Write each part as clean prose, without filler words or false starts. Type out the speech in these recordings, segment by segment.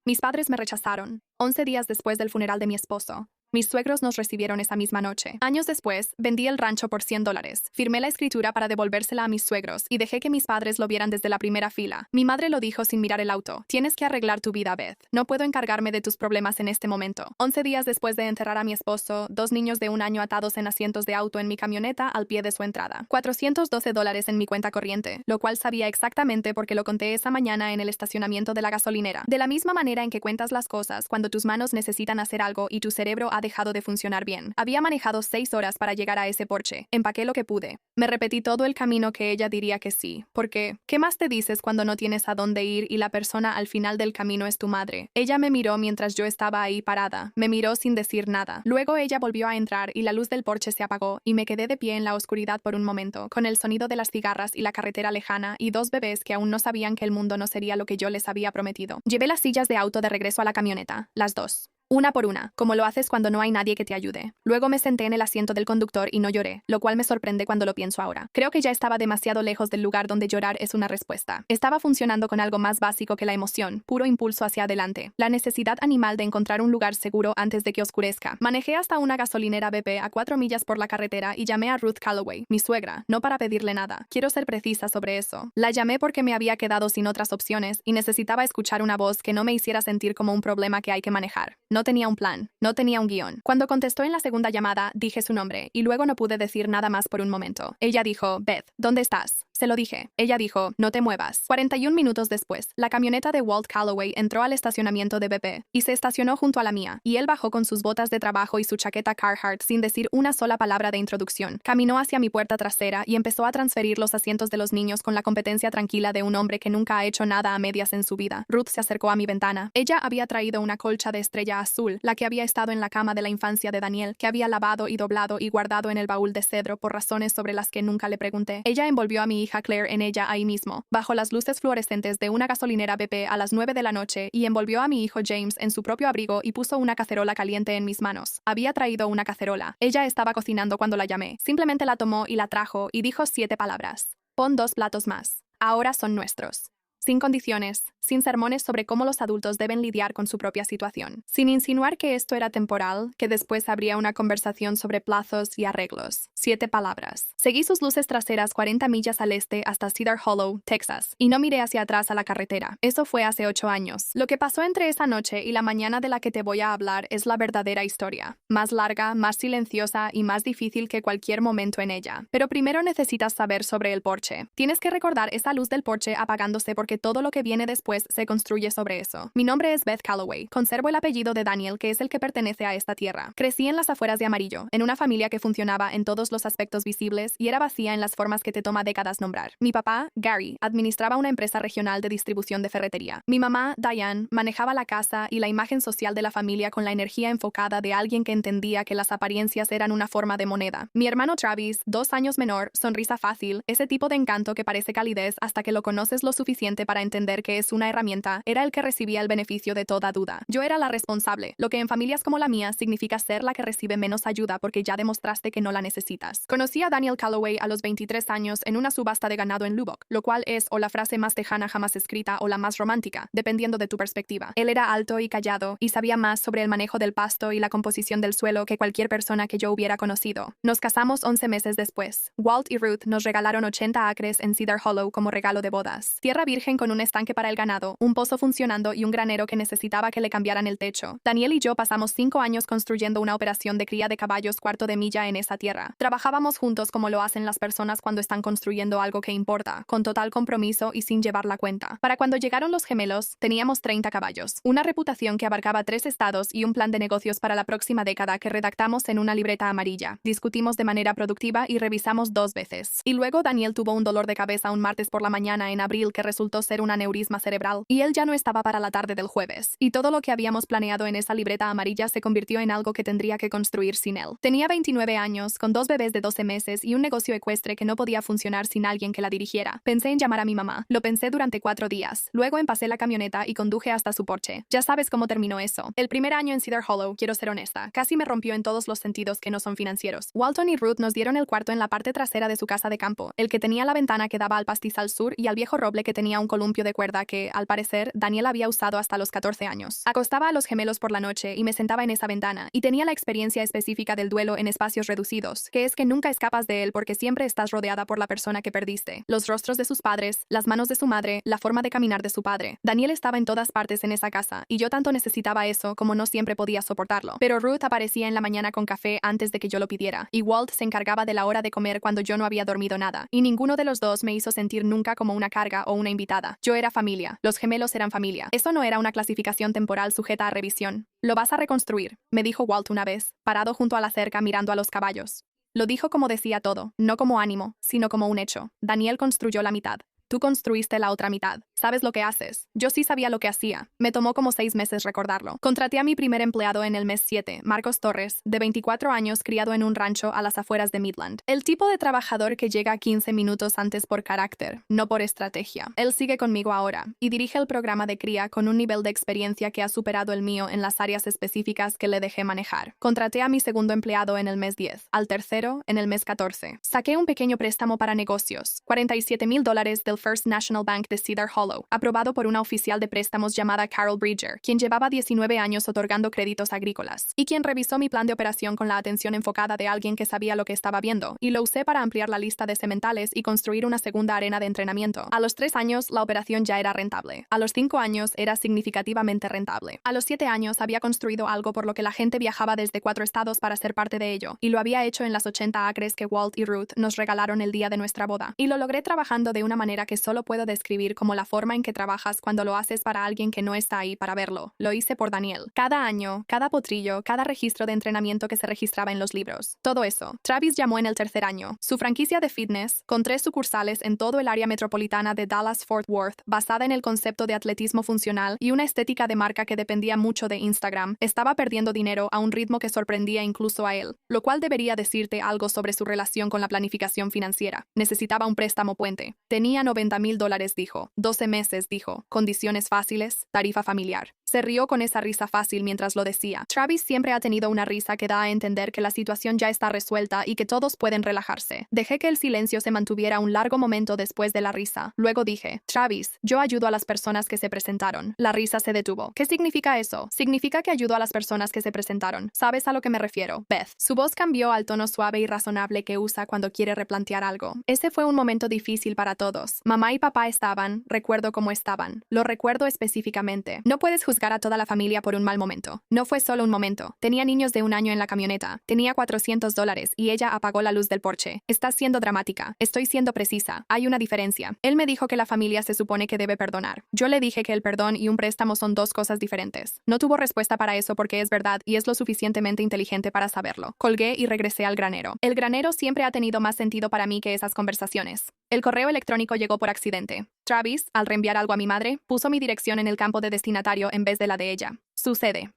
Mis padres me rechazaron. 11 días después del funeral de mi esposo. Mis suegros nos recibieron esa misma noche. Años después, vendí el rancho por $100. Firmé la escritura para devolvérsela a mis suegros y dejé que mis padres lo vieran desde la primera fila. Mi madre lo dijo sin mirar el auto. Tienes que arreglar tu vida, Beth. No puedo encargarme de tus problemas en este momento. 11 días después de enterrar a mi esposo, 2 niños de 1 año atados en asientos de auto en mi camioneta al pie de su entrada. $412 en mi cuenta corriente, lo cual sabía exactamente porque lo conté esa mañana en el estacionamiento de la gasolinera. De la misma manera en que cuentas las cosas cuando tus manos necesitan hacer algo y tu cerebro ha dejado de funcionar bien. Había manejado 6 horas para llegar a ese porche. Empaqué lo que pude. Me repetí todo el camino que ella diría que sí. Porque, ¿qué más te dices cuando no tienes a dónde ir y la persona al final del camino es tu madre? Ella me miró mientras yo estaba ahí parada. Me miró sin decir nada. Luego ella volvió a entrar y la luz del porche se apagó y me quedé de pie en la oscuridad por un momento, con el sonido de las cigarras y la carretera lejana y 2 bebés que aún no sabían que el mundo no sería lo que yo les había prometido. Llevé las sillas de auto de regreso a la camioneta, las 2. Una por una, como lo haces cuando no hay nadie que te ayude. Luego me senté en el asiento del conductor y no lloré, lo cual me sorprende cuando lo pienso ahora. Creo que ya estaba demasiado lejos del lugar donde llorar es una respuesta. Estaba funcionando con algo más básico que la emoción, puro impulso hacia adelante. La necesidad animal de encontrar un lugar seguro antes de que oscurezca. Manejé hasta una gasolinera BP a 4 millas por la carretera y llamé a Ruth Calloway, mi suegra, no para pedirle nada. Quiero ser precisa sobre eso. La llamé porque me había quedado sin otras opciones y necesitaba escuchar una voz que no me hiciera sentir como un problema que hay que manejar. No tenía un plan, no tenía un guión. Cuando contestó en la segunda llamada, dije su nombre y luego no pude decir nada más por un momento. Ella dijo, Beth, ¿dónde estás? Se lo dije. Ella dijo, no te muevas. 41 minutos después, la camioneta de Walt Calloway entró al estacionamiento de BP y se estacionó junto a la mía, y él bajó con sus botas de trabajo y su chaqueta Carhartt sin decir una sola palabra de introducción. Caminó hacia mi puerta trasera y empezó a transferir los asientos de los niños con la competencia tranquila de un hombre que nunca ha hecho nada a medias en su vida. Ruth se acercó a mi ventana. Ella había traído una colcha de estrella azul, la que había estado en la cama de la infancia de Daniel, que había lavado y doblado y guardado en el baúl de cedro por razones sobre las que nunca le pregunté. Ella envolvió a mi hija Claire en ella ahí mismo, bajo las luces fluorescentes de una gasolinera BP a las 9 de la noche, y envolvió a mi hijo James en su propio abrigo y puso una cacerola caliente en mis manos. Había traído una cacerola. Ella estaba cocinando cuando la llamé. Simplemente la tomó y la trajo y dijo 7 palabras. Pon 2 platos más. Ahora son nuestros. Sin condiciones, sin sermones sobre cómo los adultos deben lidiar con su propia situación, sin insinuar que esto era temporal, que después habría una conversación sobre plazos y arreglos. 7 palabras. Seguí sus luces traseras 40 millas al este hasta Cedar Hollow, Texas, y no miré hacia atrás a la carretera. Eso fue hace 8 años. Lo que pasó entre esa noche y la mañana de la que te voy a hablar es la verdadera historia. Más larga, más silenciosa y más difícil que cualquier momento en ella. Pero primero necesitas saber sobre el porche. Tienes que recordar esa luz del porche apagándose porque todo lo que viene después se construye sobre eso. Mi nombre es Beth Calloway. Conservo el apellido de Daniel, que es el que pertenece a esta tierra. Crecí en las afueras de Amarillo, en una familia que funcionaba en todos los aspectos visibles y era vacía en las formas que te toma décadas nombrar. Mi papá, Gary, administraba una empresa regional de distribución de ferretería. Mi mamá, Diane, manejaba la casa y la imagen social de la familia con la energía enfocada de alguien que entendía que las apariencias eran una forma de moneda. Mi hermano Travis, 2 años menor, sonrisa fácil, ese tipo de encanto que parece calidez hasta que lo conoces lo suficiente para entender que es una herramienta, era el que recibía el beneficio de toda duda. Yo era la responsable, lo que en familias como la mía significa ser la que recibe menos ayuda porque ya demostraste que no la necesitas. Conocí a Daniel Calloway a los 23 años en una subasta de ganado en Lubbock, lo cual es o la frase más tejana jamás escrita o la más romántica, dependiendo de tu perspectiva. Él era alto y callado y sabía más sobre el manejo del pasto y la composición del suelo que cualquier persona que yo hubiera conocido. Nos casamos 11 meses después. Walt y Ruth nos regalaron 80 acres en Cedar Hollow como regalo de bodas. Tierra virgen con un estanque para el ganado, un pozo funcionando y un granero que necesitaba que le cambiaran el techo. Daniel y yo pasamos 5 años construyendo una operación de cría de caballos cuarto de milla en esa tierra. Trabajábamos juntos como lo hacen las personas cuando están construyendo algo que importa, con total compromiso y sin llevar la cuenta. Para cuando llegaron los gemelos, teníamos 30 caballos, una reputación que abarcaba 3 estados y un plan de negocios para la próxima década que redactamos en una libreta amarilla. Discutimos de manera productiva y revisamos 2 veces. Y luego Daniel tuvo un dolor de cabeza un martes por la mañana en abril que resultó ser un aneurisma cerebral, y él ya no estaba para la tarde del jueves. Y todo lo que habíamos planeado en esa libreta amarilla se convirtió en algo que tendría que construir sin él. Tenía 29 años, con 2 bebés de 12 meses y un negocio ecuestre que no podía funcionar sin alguien que la dirigiera. Pensé en llamar a mi mamá. Lo pensé durante 4 días. Luego empacé la camioneta y conduje hasta su porche. Ya sabes cómo terminó eso. El primer año en Cedar Hollow, quiero ser honesta, casi me rompió en todos los sentidos que no son financieros. Walton y Ruth nos dieron el cuarto en la parte trasera de su casa de campo, el que tenía la ventana que daba al pastizal sur y al viejo roble que tenía un columpio de cuerda que, al parecer, Daniel había usado hasta los 14 años. Acostaba a los gemelos por la noche y me sentaba en esa ventana, y tenía la experiencia específica del duelo en espacios reducidos, que es que nunca escapas de él porque siempre estás rodeada por la persona que perdiste. Los rostros de sus padres, las manos de su madre, la forma de caminar de su padre. Daniel estaba en todas partes en esa casa, y yo tanto necesitaba eso como no siempre podía soportarlo. Pero Ruth aparecía en la mañana con café antes de que yo lo pidiera, y Walt se encargaba de la hora de comer cuando yo no había dormido nada, y ninguno de los dos me hizo sentir nunca como una carga o una invitada. Yo era familia, los gemelos eran familia. Eso no era una clasificación temporal sujeta a revisión. Lo vas a reconstruir, me dijo Walt una vez, parado junto a la cerca mirando a los caballos. Lo dijo como decía todo, no como ánimo, sino como un hecho. Daniel construyó la mitad. Tú construiste la otra mitad. ¿Sabes lo que haces? Yo sí sabía lo que hacía. Me tomó como 6 meses recordarlo. Contraté a mi primer empleado en el mes 7, Marcos Torres, de 24 años, criado en un rancho a las afueras de Midland. El tipo de trabajador que llega 15 minutos antes por carácter, no por estrategia. Él sigue conmigo ahora y dirige el programa de cría con un nivel de experiencia que ha superado el mío en las áreas específicas que le dejé manejar. Contraté a mi segundo empleado en el mes 10, al tercero en el mes 14. Saqué un pequeño préstamo para negocios, $47,000 del First National Bank de Cedar Hollow, aprobado por una oficial de préstamos llamada Carol Bridger, quien llevaba 19 años otorgando créditos agrícolas, y quien revisó mi plan de operación con la atención enfocada de alguien que sabía lo que estaba viendo, y lo usé para ampliar la lista de cementales y construir una segunda arena de entrenamiento. A los 3 años, la operación ya era rentable. A los 5 años, era significativamente rentable. A los 7 años, había construido algo por lo que la gente viajaba desde 4 estados para ser parte de ello, y lo había hecho en las 80 acres que Walt y Ruth nos regalaron el día de nuestra boda. Y lo logré trabajando de una manera que solo puedo describir como la forma en que trabajas cuando lo haces para alguien que no está ahí para verlo. Lo hice por Daniel. Cada año, cada potrillo, cada registro de entrenamiento que se registraba en los libros. Todo eso. Travis llamó en el tercer año. Su franquicia de fitness, con 3 sucursales en todo el área metropolitana de Dallas-Fort Worth, basada en el concepto de atletismo funcional y una estética de marca que dependía mucho de Instagram, estaba perdiendo dinero a un ritmo que sorprendía incluso a él, lo cual debería decirte algo sobre su relación con la planificación financiera. Necesitaba un préstamo puente. Tenía $90,000, dijo. 12 meses, dijo. Condiciones fáciles, tarifa familiar. Se rió con esa risa fácil mientras lo decía. Travis siempre ha tenido una risa que da a entender que la situación ya está resuelta y que todos pueden relajarse. Dejé que el silencio se mantuviera un largo momento después de la risa. Luego dije, Travis, yo ayudo a las personas que se presentaron. La risa se detuvo. ¿Qué significa eso? Significa que ayudo a las personas que se presentaron. ¿Sabes a lo que me refiero? Beth. Su voz cambió al tono suave y razonable que usa cuando quiere replantear algo. Ese fue un momento difícil para todos. Mamá y papá estaban, recuerdo cómo estaban. Lo recuerdo específicamente. No puedes juzgar a toda la familia por un mal momento. No fue solo un momento. Tenía niños de 1 año en la camioneta. Tenía $400 y ella apagó la luz del porche. Estás siendo dramática. Estoy siendo precisa. Hay una diferencia. Él me dijo que la familia se supone que debe perdonar. Yo le dije que el perdón y un préstamo son 2 cosas diferentes. No tuvo respuesta para eso porque es verdad y es lo suficientemente inteligente para saberlo. Colgué y regresé al granero. El granero siempre ha tenido más sentido para mí que esas conversaciones. El correo electrónico llegó por accidente. Travis, al reenviar algo a mi madre, puso mi dirección en el campo de destinatario en vez de la de ella.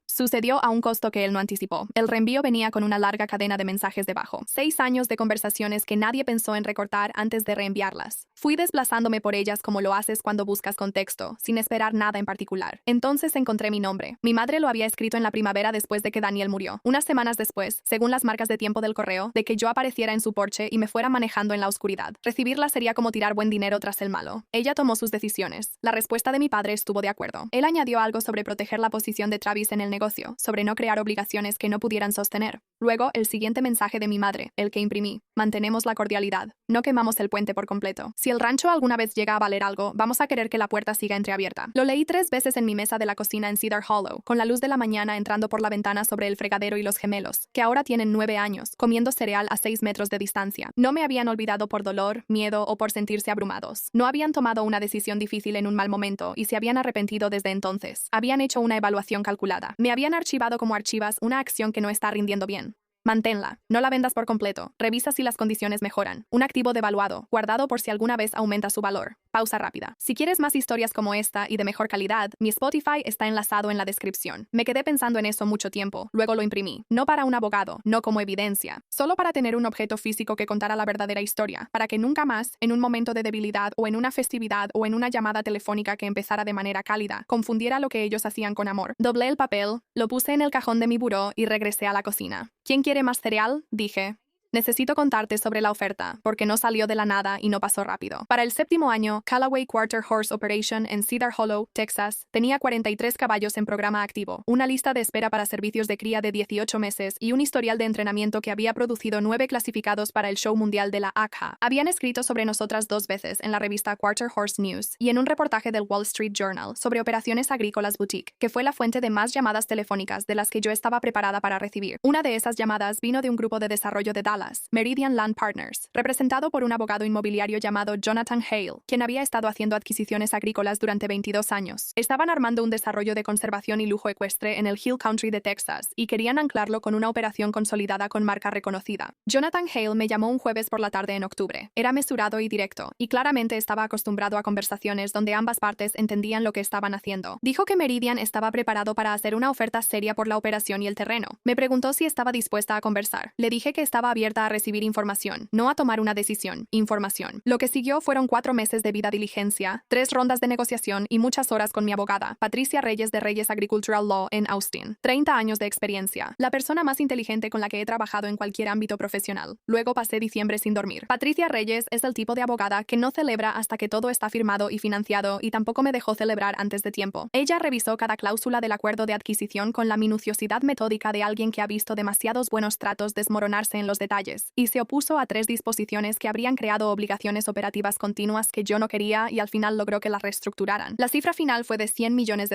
Sucedió a un costo que él no anticipó. El reenvío venía con una larga cadena de mensajes debajo. 6 años de conversaciones que nadie pensó en recortar antes de reenviarlas. Fui desplazándome por ellas como lo haces cuando buscas contexto, sin esperar nada en particular. Entonces encontré mi nombre. Mi madre lo había escrito en la primavera después de que Daniel murió. Unas semanas después, según las marcas de tiempo del correo, de que yo apareciera en su porche y me fuera manejando en la oscuridad. Recibirla sería como tirar buen dinero tras el malo. Ella tomó sus decisiones. La respuesta de mi padre estuvo de acuerdo. Él añadió algo sobre proteger la posición de Travis en el negocio, sobre no crear obligaciones que no pudieran sostener. Luego, el siguiente mensaje de mi madre, el que imprimí. Mantenemos la cordialidad. No quemamos el puente por completo. Si el rancho alguna vez llega a valer algo, vamos a querer que la puerta siga entreabierta. Lo leí 3 veces en mi mesa de la cocina en Cedar Hollow, con la luz de la mañana entrando por la ventana sobre el fregadero y los gemelos, que ahora tienen 9 años, comiendo cereal a 6 metros de distancia. No me habían olvidado por dolor, miedo o por sentirse abrumados. No habían tomado una decisión difícil en un mal momento y se habían arrepentido desde entonces. Habían hecho una evaluación calculada. Me habían archivado como archivas una acción que no está rindiendo bien. Manténla. No la vendas por completo. Revisa si las condiciones mejoran. Un activo devaluado, guardado por si alguna vez aumenta su valor. Pausa rápida. Si quieres más historias como esta y de mejor calidad, mi Spotify está enlazado en la descripción. Me quedé pensando en eso mucho tiempo. Luego lo imprimí. No para un abogado, no como evidencia. Solo para tener un objeto físico que contara la verdadera historia. Para que nunca más, en un momento de debilidad o en una festividad o en una llamada telefónica que empezara de manera cálida, confundiera lo que ellos hacían con amor. Doblé el papel, lo puse en el cajón de mi buró y regresé a la cocina. ¿Quién quiere más cereal? Dije. Necesito contarte sobre la oferta, porque no salió de la nada y no pasó rápido. Para el 7º año, Callaway Quarter Horse Operation en Cedar Hollow, Texas, tenía 43 caballos en programa activo, una lista de espera para servicios de cría de 18 meses y un historial de entrenamiento que había producido 9 clasificados para el show mundial de la ACHA. Habían escrito sobre nosotras 2 veces en la revista Quarter Horse News y en un reportaje del Wall Street Journal sobre operaciones agrícolas boutique, que fue la fuente de más llamadas telefónicas de las que yo estaba preparada para recibir. Una de esas llamadas vino de un grupo de desarrollo de Dallas, Meridian Land Partners, representado por un abogado inmobiliario llamado Jonathan Hale, quien había estado haciendo adquisiciones agrícolas durante 22 años. Estaban armando un desarrollo de conservación y lujo ecuestre en el Hill Country de Texas y querían anclarlo con una operación consolidada con marca reconocida. Jonathan Hale me llamó un jueves por la tarde en octubre. Era mesurado y directo, y claramente estaba acostumbrado a conversaciones donde ambas partes entendían lo que estaban haciendo. Dijo que Meridian estaba preparado para hacer una oferta seria por la operación y el terreno. Me preguntó si estaba dispuesta a conversar. Le dije que estaba abierta a recibir información, no a tomar una decisión, información. Lo que siguió fueron 4 meses de vida diligencia, 3 rondas de negociación y muchas horas con mi abogada, Patricia Reyes de Reyes Agricultural Law en Austin. 30 años de experiencia. La persona más inteligente con la que he trabajado en cualquier ámbito profesional. Luego pasé diciembre sin dormir. Patricia Reyes es el tipo de abogada que no celebra hasta que todo está firmado y financiado y tampoco me dejó celebrar antes de tiempo. Ella revisó cada cláusula del acuerdo de adquisición con la minuciosidad metódica de alguien que ha visto demasiados buenos tratos desmoronarse en los detalles, y se opuso a 3 disposiciones que habrían creado obligaciones operativas continuas que yo no quería y al final logró que las reestructuraran. La cifra final fue de $100 millones.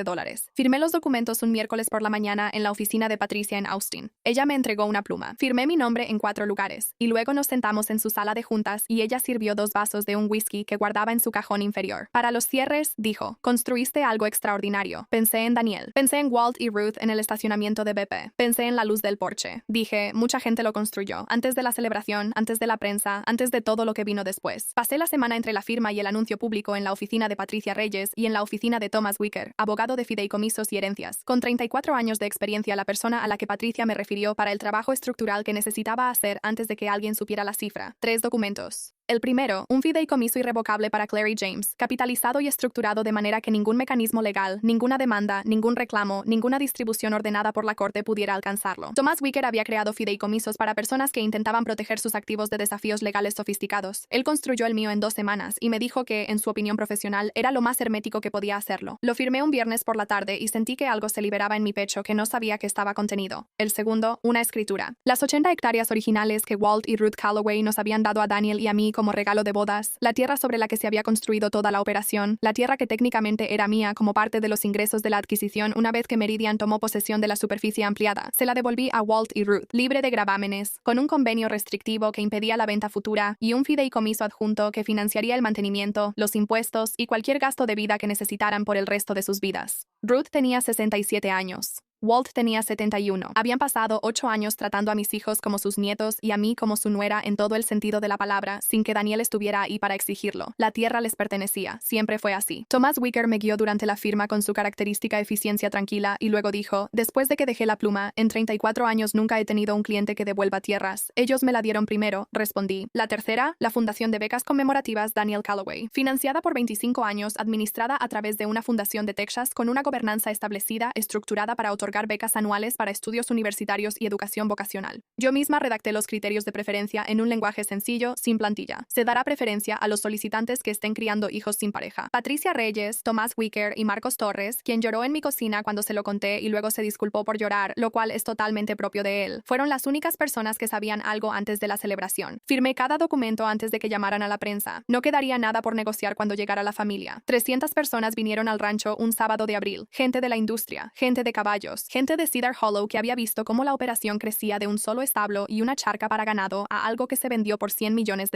Firmé los documentos un miércoles por la mañana en la oficina de Patricia en Austin. Ella me entregó una pluma. Firmé mi nombre en 4 lugares, y luego nos sentamos en su sala de juntas y ella sirvió 2 vasos de un whisky que guardaba en su cajón inferior. Para los cierres, dijo, construiste algo extraordinario. Pensé en Daniel. Pensé en Walt y Ruth en el estacionamiento de BP. Pensé en la luz del porche. Dije, mucha gente lo construyó. Antes de la celebración, antes de la prensa, antes de todo lo que vino después. Pasé la semana entre la firma y el anuncio público en la oficina de Patricia Reyes y en la oficina de Thomas Wicker, abogado de fideicomisos y herencias. Con 34 años de experiencia, la persona a la que Patricia me refirió para el trabajo estructural que necesitaba hacer antes de que alguien supiera la cifra. 3 documentos. El primero, un fideicomiso irrevocable para Clary James, capitalizado y estructurado de manera que ningún mecanismo legal, ninguna demanda, ningún reclamo, ninguna distribución ordenada por la corte pudiera alcanzarlo. Thomas Wicker había creado fideicomisos para personas que intentaban proteger sus activos de desafíos legales sofisticados. Él construyó el mío en 2 semanas y me dijo que, en su opinión profesional, era lo más hermético que podía hacerlo. Lo firmé un viernes por la tarde y sentí que algo se liberaba en mi pecho que no sabía que estaba contenido. El segundo, una escritura. Las 80 hectáreas originales que Walt y Ruth Callaway nos habían dado a Daniel y a mí como regalo de bodas, la tierra sobre la que se había construido toda la operación, la tierra que técnicamente era mía como parte de los ingresos de la adquisición una vez que Meridian tomó posesión de la superficie ampliada, se la devolví a Walt y Ruth, libre de gravámenes, con un convenio restrictivo que impedía la venta futura y un fideicomiso adjunto que financiaría el mantenimiento, los impuestos y cualquier gasto de vida que necesitaran por el resto de sus vidas. Ruth tenía 67 años. Walt tenía 71. Habían pasado 8 años tratando a mis hijos como sus nietos y a mí como su nuera en todo el sentido de la palabra, sin que Daniel estuviera ahí para exigirlo. La tierra les pertenecía. Siempre fue así. Thomas Wicker me guió durante la firma con su característica eficiencia tranquila y luego dijo, después de que dejé la pluma, en 34 años nunca he tenido un cliente que devuelva tierras. Ellos me la dieron primero, respondí. La tercera, la Fundación de Becas Conmemorativas Daniel Callaway. Financiada por 25 años, administrada a través de una fundación de Texas con una gobernanza establecida, estructurada para otorgar becas anuales para estudios universitarios y educación vocacional. Yo misma redacté los criterios de preferencia en un lenguaje sencillo, sin plantilla. Se dará preferencia a los solicitantes que estén criando hijos sin pareja. Patricia Reyes, Thomas Wicker y Marcos Torres, quien lloró en mi cocina cuando se lo conté y luego se disculpó por llorar, lo cual es totalmente propio de él, fueron las únicas personas que sabían algo antes de la celebración. Firmé cada documento antes de que llamaran a la prensa. No quedaría nada por negociar cuando llegara la familia. 300 personas vinieron al rancho un sábado de abril. Gente de la industria, gente de caballos, gente de Cedar Hollow que había visto cómo la operación crecía de un solo establo y una charca para ganado a algo que se vendió por $100 millones.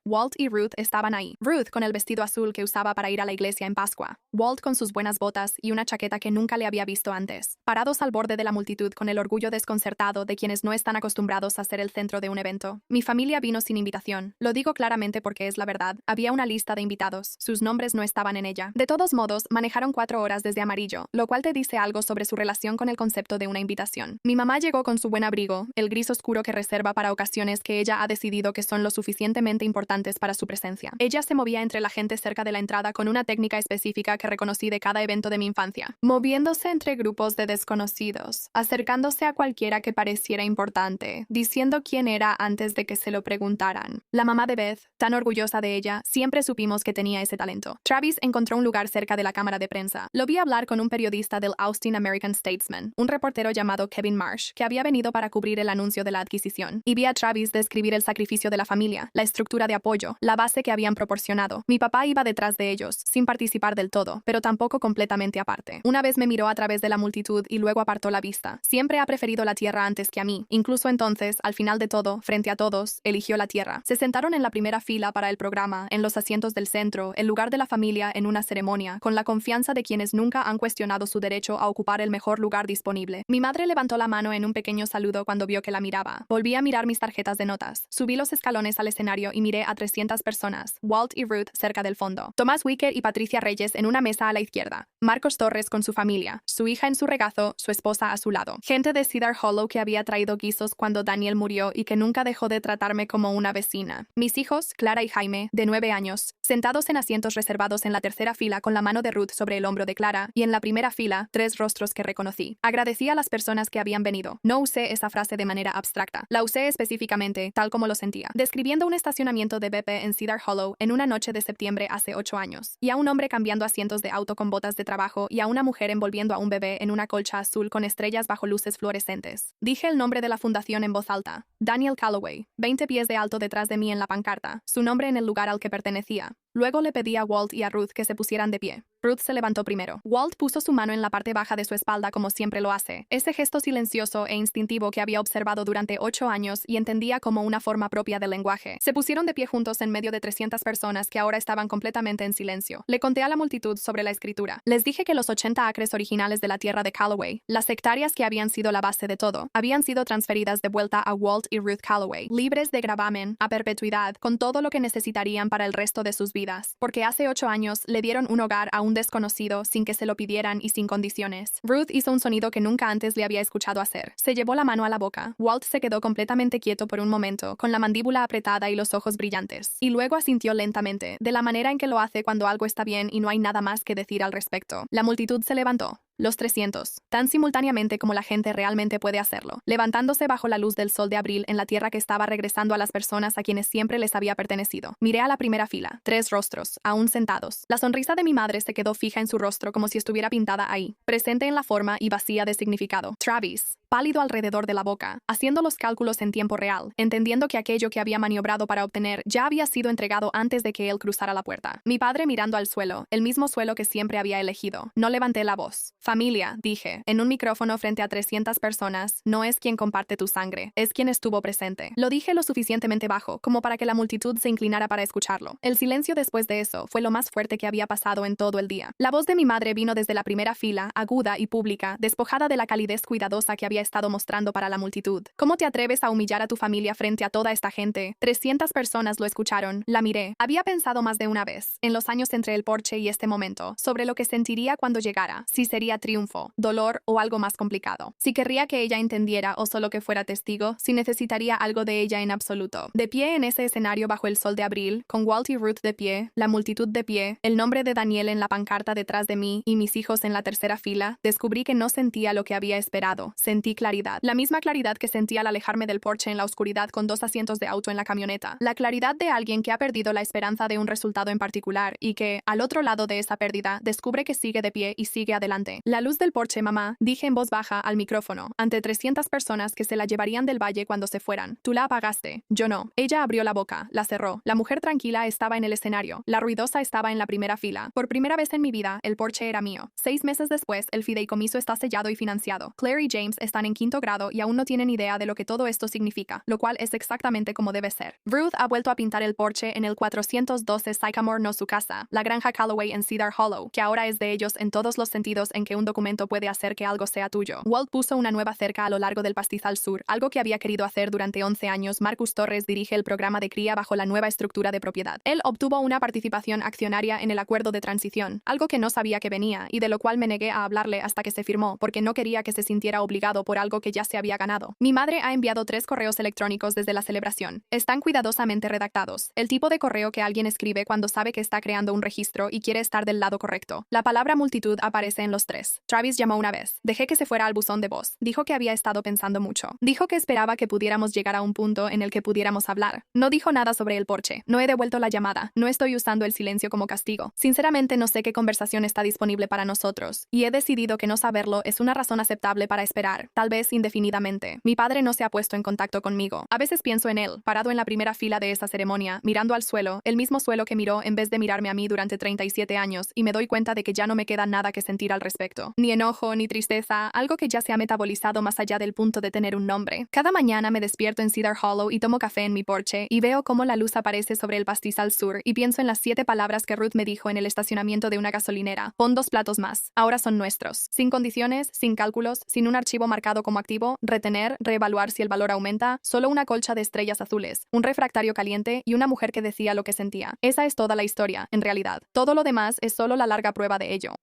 Walt y Ruth estaban ahí. Ruth con el vestido azul que usaba para ir a la iglesia en Pascua. Walt con sus buenas botas y una chaqueta que nunca le había visto antes. Parados al borde de la multitud con el orgullo desconcertado de quienes no están acostumbrados a ser el centro de un evento. Mi familia vino sin invitación. Lo digo claramente porque es la verdad. Había una lista de invitados. Sus nombres no estaban en ella. De todos modos, manejaron 4 horas desde Amarillo, lo cual te dice algo sobre su relación fascinación con el concepto de una invitación. Mi mamá llegó con su buen abrigo, el gris oscuro que reserva para ocasiones que ella ha decidido que son lo suficientemente importantes para su presencia. Ella se movía entre la gente cerca de la entrada con una técnica específica que reconocí de cada evento de mi infancia, moviéndose entre grupos de desconocidos, acercándose a cualquiera que pareciera importante, diciendo quién era antes de que se lo preguntaran. La mamá de Beth, tan orgullosa de ella, siempre supimos que tenía ese talento. Travis encontró un lugar cerca de la cámara de prensa. Lo vi hablar con un periodista del Austin American Statesman, un reportero llamado Kevin Marsh, que había venido para cubrir el anuncio de la adquisición, y vi a Travis describir el sacrificio de la familia, la estructura de apoyo, la base que habían proporcionado. Mi papá iba detrás de ellos, sin participar del todo, pero tampoco completamente aparte. Una vez me miró a través de la multitud y luego apartó la vista. Siempre ha preferido la tierra antes que a mí. Incluso entonces, al final de todo, frente a todos, eligió la tierra. Se sentaron en la primera fila para el programa, en los asientos del centro, el lugar de la familia en una ceremonia, con la confianza de quienes nunca han cuestionado su derecho a ocupar el mejor lugar disponible. Mi madre levantó la mano en un pequeño saludo cuando vio que la miraba. Volví a mirar mis tarjetas de notas. Subí los escalones al escenario y miré a 300 personas, Walt y Ruth cerca del fondo, Tomás Wicker y Patricia Reyes en una mesa a la izquierda, Marcos Torres con su familia, su hija en su regazo, su esposa a su lado, gente de Cedar Hollow que había traído guisos cuando Daniel murió y que nunca dejó de tratarme como una vecina. Mis hijos, Clara y Jaime, de 9 años, sentados en asientos reservados en la tercera fila con la mano de Ruth sobre el hombro de Clara, y en la primera fila, 3 rostros que reconocí. Agradecí a las personas que habían venido. No usé esa frase de manera abstracta. La usé específicamente, tal como lo sentía, describiendo un estacionamiento de BP en Cedar Hollow en una noche de septiembre hace 8 años, y a un hombre cambiando asientos de auto con botas de trabajo y a una mujer envolviendo a un bebé en una colcha azul con estrellas bajo luces fluorescentes. Dije el nombre de la fundación en voz alta. Daniel Calloway, 20 pies de alto detrás de mí en la pancarta, su nombre en el lugar al que pertenecía. Luego le pedí a Walt y a Ruth que se pusieran de pie. Ruth se levantó primero. Walt puso su mano en la parte baja de su espalda como siempre lo hace, ese gesto silencioso e instintivo que había observado durante 8 años y entendía como una forma propia del lenguaje. Se pusieron de pie juntos en medio de 300 personas que ahora estaban completamente en silencio. Le conté a la multitud sobre la escritura. Les dije que los 80 acres originales de la tierra de Calloway, las hectáreas que habían sido la base de todo, habían sido transferidas de vuelta a Walt y Ruth Calloway, libres de gravamen, a perpetuidad, con todo lo que necesitarían para el resto de sus vidas, porque hace 8 años le dieron un hogar a un desconocido sin que se lo pidieran y sin condiciones. Ruth hizo un sonido que nunca antes le había escuchado hacer. Se llevó la mano a la boca. Walt se quedó completamente quieto por un momento, con la mandíbula apretada y los ojos brillantes. Y luego asintió lentamente, de la manera en que lo hace cuando algo está bien y no hay nada más que decir al respecto. La multitud se levantó. Los 300, tan simultáneamente como la gente realmente puede hacerlo, levantándose bajo la luz del sol de abril en la tierra que estaba regresando a las personas a quienes siempre les había pertenecido. Miré a la primera fila, 3 rostros, aún sentados. La sonrisa de mi madre se quedó fija en su rostro como si estuviera pintada ahí, presente en la forma y vacía de significado. Travis, pálido alrededor de la boca, haciendo los cálculos en tiempo real, entendiendo que aquello que había maniobrado para obtener ya había sido entregado antes de que él cruzara la puerta. Mi padre mirando al suelo, el mismo suelo que siempre había elegido. No levanté la voz. Familia, dije, en un micrófono frente a 300 personas, no es quien comparte tu sangre, es quien estuvo presente. Lo dije lo suficientemente bajo, como para que la multitud se inclinara para escucharlo. El silencio después de eso fue lo más fuerte que había pasado en todo el día. La voz de mi madre vino desde la primera fila, aguda y pública, despojada de la calidez cuidadosa que había estado mostrando para la multitud. ¿Cómo te atreves a humillar a tu familia frente a toda esta gente? 300 personas lo escucharon. La miré. Había pensado más de una vez, en los años entre el porche y este momento, sobre lo que sentiría cuando llegara, si sería triunfo, dolor o algo más complicado. Si querría que ella entendiera o solo que fuera testigo, si necesitaría algo de ella en absoluto. De pie en ese escenario bajo el sol de abril, con Walt y Ruth de pie, la multitud de pie, el nombre de Daniel en la pancarta detrás de mí y mis hijos en la tercera fila, descubrí que no sentía lo que había esperado. Sentí claridad. La misma claridad que sentí al alejarme del porche en la oscuridad con 2 asientos de auto en la camioneta. La claridad de alguien que ha perdido la esperanza de un resultado en particular y que, al otro lado de esa pérdida, descubre que sigue de pie y sigue adelante. La luz del porche, mamá, dije en voz baja al micrófono, ante 300 personas que se la llevarían del valle cuando se fueran. Tú la apagaste. Yo no. Ella abrió la boca, la cerró. La mujer tranquila estaba en el escenario. La ruidosa estaba en la primera fila. Por primera vez en mi vida, el porche era mío. 6 meses después, el fideicomiso está sellado y financiado. Claire y James están están en quinto grado y aún no tienen idea de lo que todo esto significa, lo cual es exactamente como debe ser. Ruth ha vuelto a pintar el porche en el 412 Sycamore no su casa, la granja Calloway en Cedar Hollow, que ahora es de ellos en todos los sentidos en que un documento puede hacer que algo sea tuyo. Walt puso una nueva cerca a lo largo del pastizal sur, algo que había querido hacer durante 11 años. Marcus Torres dirige el programa de cría bajo la nueva estructura de propiedad. Él obtuvo una participación accionaria en el acuerdo de transición, algo que no sabía que venía y de lo cual me negué a hablarle hasta que se firmó, porque no quería que se sintiera obligado por algo que ya se había ganado. Mi madre ha enviado 3 correos electrónicos desde la celebración. Están cuidadosamente redactados. El tipo de correo que alguien escribe cuando sabe que está creando un registro y quiere estar del lado correcto. La palabra multitud aparece en los 3. Travis llamó una vez. Dejé que se fuera al buzón de voz. Dijo que había estado pensando mucho. Dijo que esperaba que pudiéramos llegar a un punto en el que pudiéramos hablar. No dijo nada sobre el porche. No he devuelto la llamada. No estoy usando el silencio como castigo. Sinceramente no sé qué conversación está disponible para nosotros, y he decidido que no saberlo es una razón aceptable para esperar, tal vez indefinidamente. Mi padre no se ha puesto en contacto conmigo. A veces pienso en él, parado en la primera fila de esa ceremonia, mirando al suelo, el mismo suelo que miró en vez de mirarme a mí durante 37 años, y me doy cuenta de que ya no me queda nada que sentir al respecto. Ni enojo, ni tristeza, algo que ya se ha metabolizado más allá del punto de tener un nombre. Cada mañana me despierto en Cedar Hollow y tomo café en mi porche, y veo cómo la luz aparece sobre el pastizal sur, y pienso en las 7 palabras que Ruth me dijo en el estacionamiento de una gasolinera. Pon 2 platos más. Ahora son nuestros. Sin condiciones, sin cálculos, sin un archivo marcado como activo, retener, reevaluar si el valor aumenta, solo una colcha de estrellas azules, un refractario caliente y una mujer que decía lo que sentía. Esa es toda la historia, en realidad. Todo lo demás es solo la larga prueba de ello.